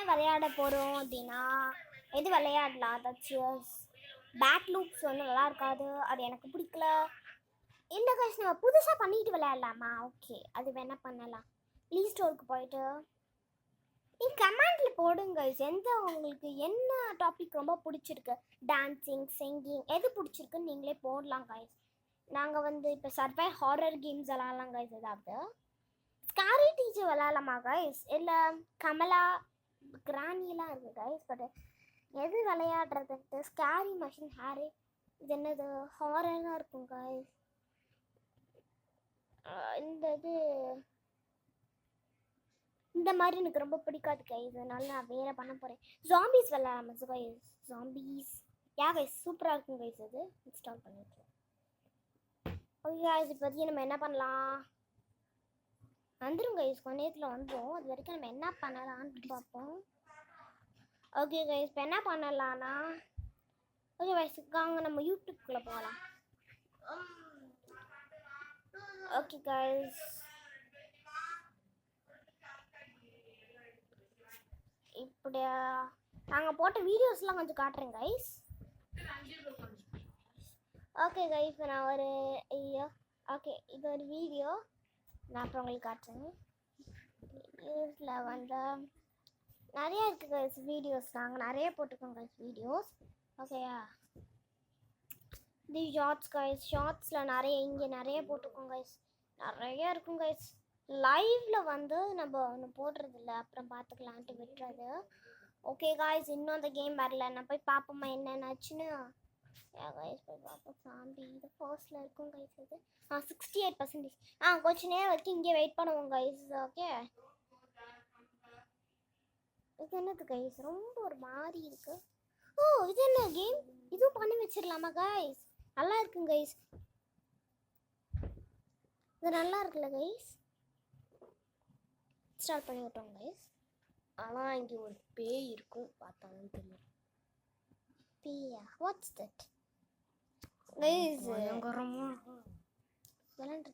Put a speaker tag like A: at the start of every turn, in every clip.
A: விளையாட போகிறோம் அப்படின்னா எது விளையாடலாம்? அதாச்சும் பேட் லூப்ஸ் வந்து நல்லா இருக்காது, அது எனக்கு பிடிக்கல. இந்த கைஸ் நம்ம புதுசாக பண்ணிட்டு விளையாடலாமா? ஓகே, அது வேணா பண்ணலாம். ப்ளீ ஸ்டோருக்கு போயிட்டு கமெண்ட்ல போடுங்க எந்த உங்களுக்கு என்ன டாபிக் ரொம்ப பிடிச்சிருக்கு, டான்சிங், சிங்கிங், எது பிடிச்சிருக்குன்னு நீங்களே போடலாம் கைஸ். நாங்கள் வந்து இப்போ சர்வை ஹாரர் கேம்ஸ் விளாட்லாம் கைஸ். ஏதாவது ஸ்காரி டீச்சர் விளாட்லாமா கைஸ்? இல்லை கமலா கிராணிலாம் இருக்குது கைஸ். பட் எது விளையாடுறதுன்ட்டு ஸ்காரி மஷின் ஹேரி இது என்னது ஹாரராக இருக்கும் கைஸ். இந்த இது இந்த மாதிரி எனக்கு ரொம்ப பிடிக்காது கைஸ், அதனால நான் வேற பண்ண போகிறேன். ஜாம்பிஸ் விளையாடாம கைஸ். ஜாம்பிஸ் கைஸ் சூப்பராக இருக்கும் கைஸ். அது இன்ஸ்டால் பண்ணிட்டு ஓகே கைஸ். இப்போதைக்கு நம்ம என்ன பண்ணலாம்? வந்துடும் கைஸ், கொஞ்ச நேரத்தில் வந்துடும். அது வரைக்கும் நம்ம என்ன பண்ணலான்னு பார்ப்போம். ஓகே கைஸ், இப்போ என்ன பண்ணலான்னா ஓகே கைஸ் வாங்க நம்ம யூடியூப்குள்ளே போகலாம். ஓகே கைஸ், இப்படியா நாங்கள் போட்ட வீடியோஸ்லாம் கொஞ்சம் காட்டுறேன் கைஸ். ஓகே கைஸ், இப்போ நான் ஒரு ஓகே இது ஒரு வீடியோ நான் அப்புறம் உங்களுக்கு காட்டுறேன். வீடியோஸில் வந்து நிறைய இருக்குது கைஸ் வீடியோஸ். நாங்கள் நிறைய போட்டிருக்கோம் கைஸ் வீடியோஸ். ஓகேயா, தி ஷார்ட்ஸ் கைஸ். ஷார்ட்ஸில் நிறைய இங்கே நிறைய போட்டிருக்கோம் கைஸ். நிறைய இருக்கும் கைஸ். லைவில் வந்து நம்ம ஒன்று போடுறதில்ல, அப்புறம் பார்த்துக்கலான்ட்டு விட்டுறது. ஓகே கைஸ், இன்னும் அந்த கேம் வரல. நான் போய் பார்ப்போம்மா என்னென்னாச்சுன்னு. கைஸ் போய் பார்ப்போம். சாம்பி இது ஃபர்ஸ்ட்டில் இருக்கும் கைஸ். இது 68%. கொஞ்சம் நேரம் வரைக்கும் இங்கே வெயிட் பண்ணுவோம் கைஸ். ஓகே, இது என்னது கைஸ்? ரொம்ப ஒரு மாதிரி இருக்கு. இது என்ன கேம்? இதுவும் பண்ணி வச்சிடலாமா கைஸ்? நல்லா இருக்குங்க கைஸ், இது நல்லா இருக்குல்ல கைஸ்? ஸ்டார்ட் பண்ணி விட்டோம் கைஸ். ஆனால் இங்கே ஒரு பேய் இருக்கும், பார்த்தாலும் தெரியும். பேயா? What's that guys? விளாண்டு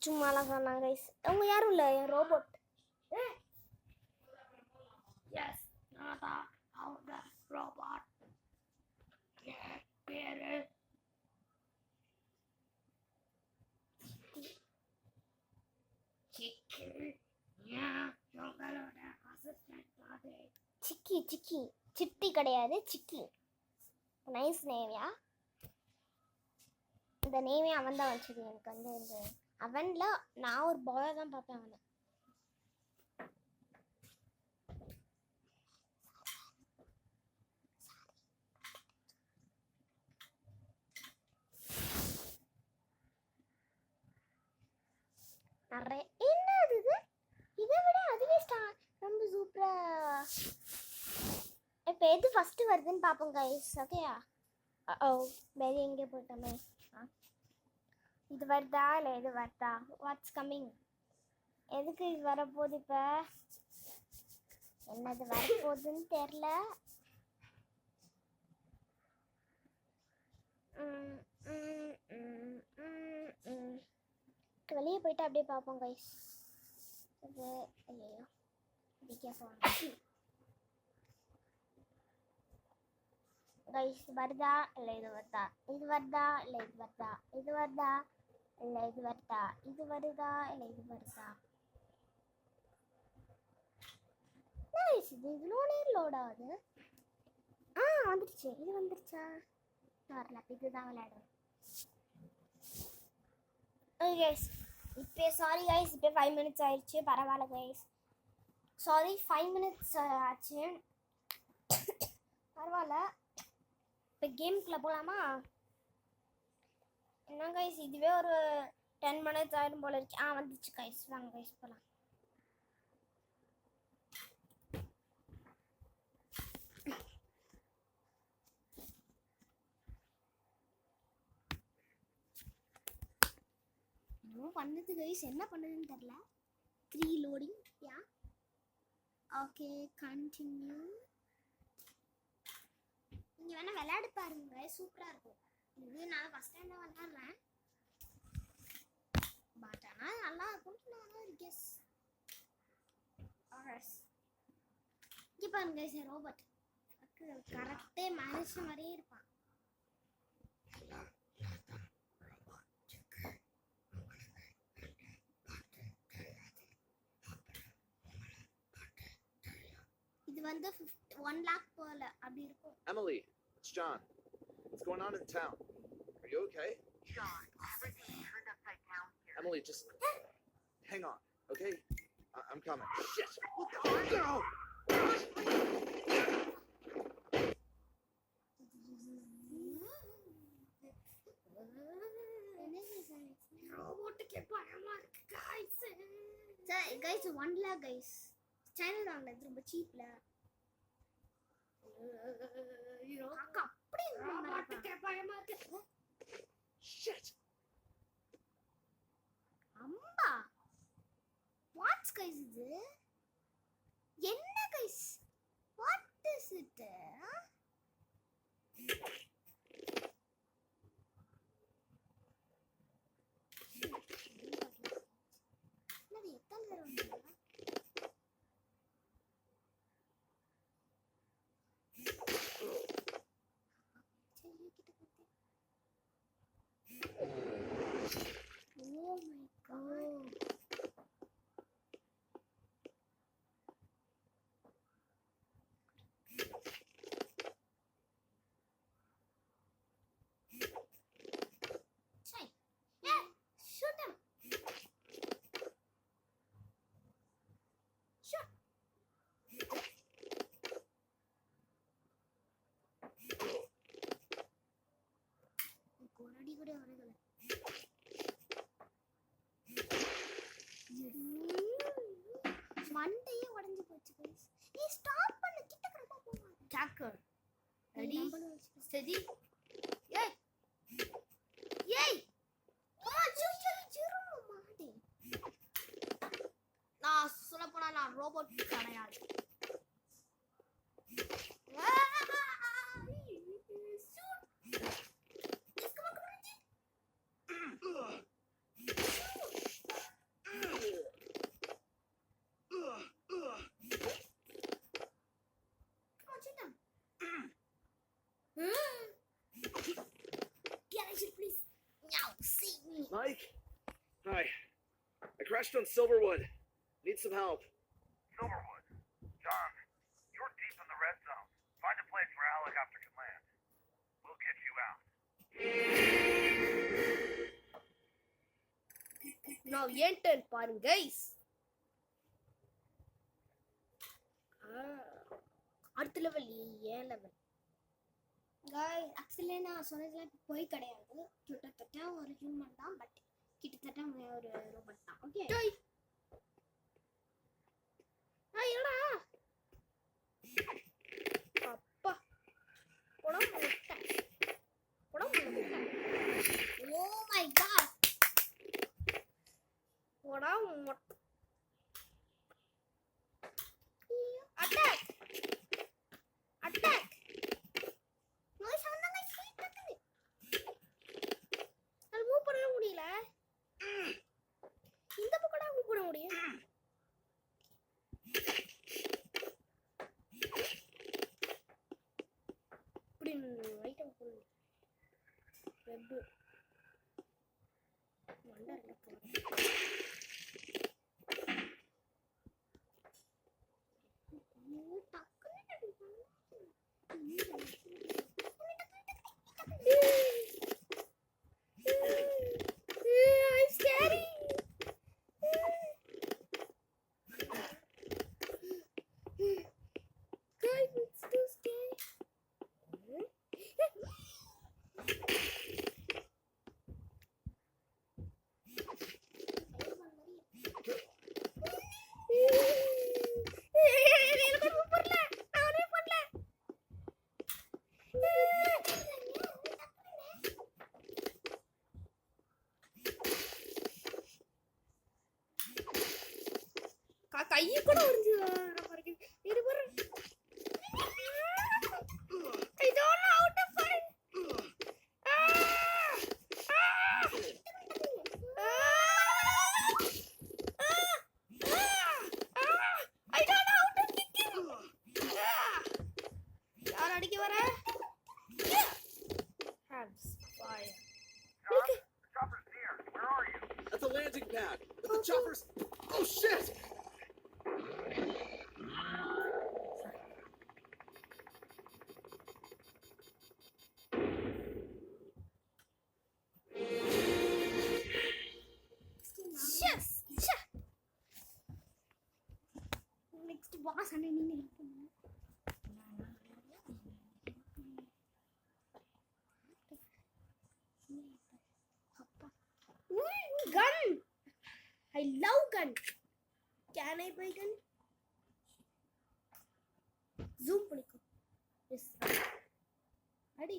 A: சும்மாலாம் சொன்னாங்க கைஸ். அவங்க யாரும் இல்லை, என் robot.
B: Yes, nada, ahora robot. Pero chicken, yeah, உங்களோட அசிஸ்டன்ட் அது.
A: சிக்கி சிக்கி சிட்டி கிடையாது, சிக்கி. நைஸ் நேவியா. இந்த நேமே அவன் தான் வச்சது எனக்கு. வந்து இந்த அவனில் நான் ஒரு பாயை தான் பார்ப்பேன். அவனை நிறைய என்னது இது? இதை விட அதுவே ரொம்ப சூப்பராக. இப்போ எது ஃபஸ்ட்டு வருதுன்னு பார்ப்போம் கைஸ். ஓகேயா? வேறு எங்கே போயிட்டோமே. இது வருதா இல்லை இது வருதா? What's coming? எதுக்கு இது வரப்போகுது? இப்போ என்னது வரப்போகுதுன்னு தெரில. வெளியே போயிட்டு அப்படியே பார்ப்போம் கைஸ். இது ஐயோ கைஸ், வருதா இல்லை இது வருதா? இது வருதா இல்லை இது வருதா? இது வருதா இல்லை இது வருதா? இது வருதா இல்லை இது வருதா? கைஸ், இது இவ்வளோ நேரம் லோட் ஆகுது. வந்துடுச்சு. இது வந்துருச்சா? வரல. இதுதான் விளையாடுறேன். ஓகே கைஸ், இப்போ சாரி கைஸ், இப்போ 5 minutes ஆயிடுச்சு. பரவாயில்ல கைஸ், சாரி 5 minutes ஆச்சு. பரவாயில்ல. இப்போ கேமுக்குள்ளே போகலாமா? என்ன கைஸ், இதுவே ஒரு 10 minutes ஆயிடும் போல இருக்கு. வந்துச்சு கைஸ், வாங்க கைஸ் போகலாம். பண்ணது கைஸ், என்ன பண்ணுதுன்னு தெரியல. 3 லோடிங். Yeah okay, continue. நீங்கள் வேணால் விளையாடு பாருங்க, சூப்பராக இருக்கும். இது நான் ஃபஸ்ட் டைம் தான் விளையாடுறேன், பட் ஆனால் நல்லா இருக்கும்னு நான் ஒரு கெஸ். இங்க பாருங்க ரோபோட் கரெக்டே மனுஷன் மாதிரியே இருப்பான். இது வந்து 1 lakh போல அப்படி இருக்கும்.
C: Emily, it's John. What's going on in town? Are you okay?
D: John, everything turned upside down here.
C: Emily, just hang on, okay? I'm coming. Shit! What the hell?
B: ரோபோட்டுக்கே பயமா இருக்கு guys.
A: Guys 1 lakh guys. Channel வாங்குனது ரொம்ப சீப்ல. அக்கா அப்படி
B: ரோபோட்டுக்கே பயமா இருக்கு.
C: Shit!
A: Amba watts guys இது என்ன கைஸ் வாட் இஸ் இட் என்னது எத்தனை தடவை வந்தா சரி கிட்ட போய் Oh my god. Say, yeah, shoot him. Shoot. கோரடி கூட வரல. மண்டையே உடைஞ்சு போச்சு கைஸ். நீ ஸ்டாப் பண்ணு கிட்ட கிட்ட போமா.
B: Tacker. Ready? Steady.
A: ஏய் ஏய் அம்மா ஜிரு மாடி.
B: நான் சொல்ல போனா நான் ரோபோட் கிடையாது.
C: Mike? Hi. I crashed on Silverwood. Need some help.
E: Silverwood. John, you're deep in the red zone. Find a place where a helicopter can land. We'll get you out.
B: Now ஏன் turn பாருங்க guys. அடுத்த level ஏன் level
A: guys actually நான் சொன்னதுல போய் கிடையாது கிட்டத்தட்ட ஒரு ஹியூமன் தான் பட் கிட்டத்தட்ட ஒரு ரோபோட் தான் ஓகே
B: டேய் என்னடா அப்பா போடா
A: ஓ மை காட்
B: போடா அட்டாக் அட்டாக்
A: நோய் சவுண்ட் ஸ்வீட் இருக்குது
B: அது மூவ் பண்ண முடியல இந்த பக்கம்டா மூவ் பண்ண முடியும் இப்படி ஐட்டம் போடு வெப் வண்டர்ல போடு I'm scary. Guys, it's too scary. கையை கூட உறிஞ்சுதா இது பாரு I don't know how to find I don't know how to kick him
A: next pass அண்ணே நீங்க ஹெல்ப் பண்ணுங்க. அப்பா
B: Gun. I love gun. Can I buy gun? Zoom பண்ணிக்கோ. Yes. அடி.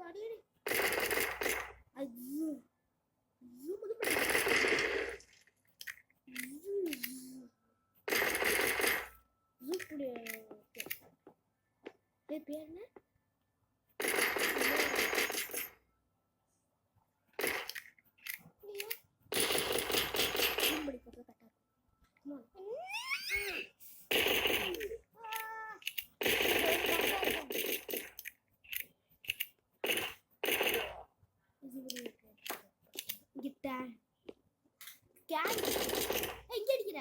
B: அடி. I zoom. Zoom பண்ணு. Zoom. பேர் என்ன? Zoom பண்ணிக்கோ கரெக்ட்டா. Come on. கிட்ட கேன் எங்க அடிக்கிற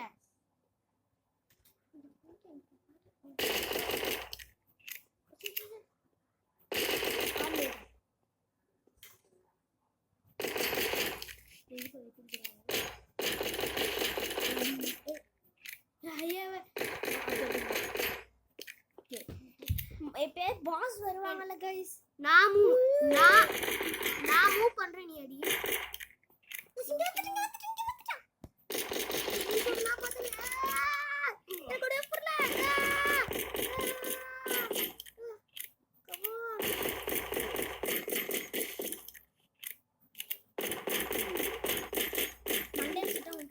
A: இப்போ பாஸ் வருவாங்கல்ல கைஸ்.
B: நான் மூவ் பண்றேன் நீ அடி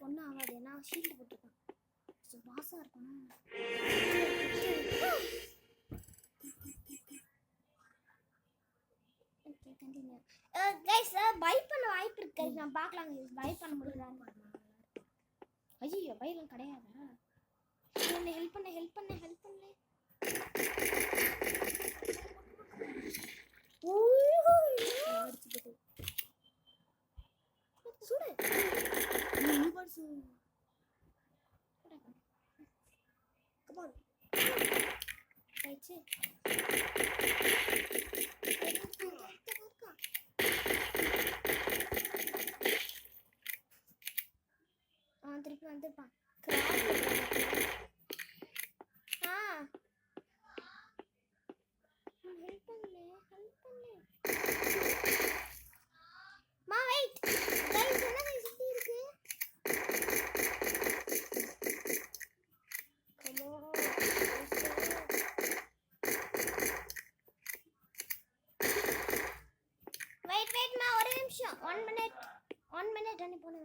A: ஒன்றும் ஆகாது ஏன்னா ஷீல்டு போட்டிருக்கான். பாஸா இருக்கணும். கைஸ் பை பண்ண வாய்ப்பு இருக்கு கைஸ். நான் பார்க்கலாம் கைஸ் பை பண்ண முடியுதான்னு. ஐயோ பைலாம் கிடையாதா? என்ன ஹெல்ப் பண்ணு. சுடு.
B: Come on.
A: ரைட். திருப்பி வந்துருப்பான். ஹெல்ப் பண்ணு. மா வெயிட் கைஸ் என்ன கைஸ் இப்படி இருக்கு? Come on. Wait மா ஒரு நிமிஷம். 1 minute அனி போன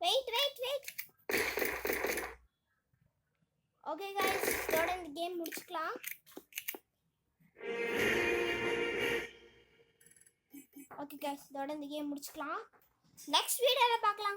A: Wait. Okay guys, இதோட இந்த கேம் முடிச்சுக்கலாம். நெக்ஸ்ட் வீடியோல பார்க்கலாம்.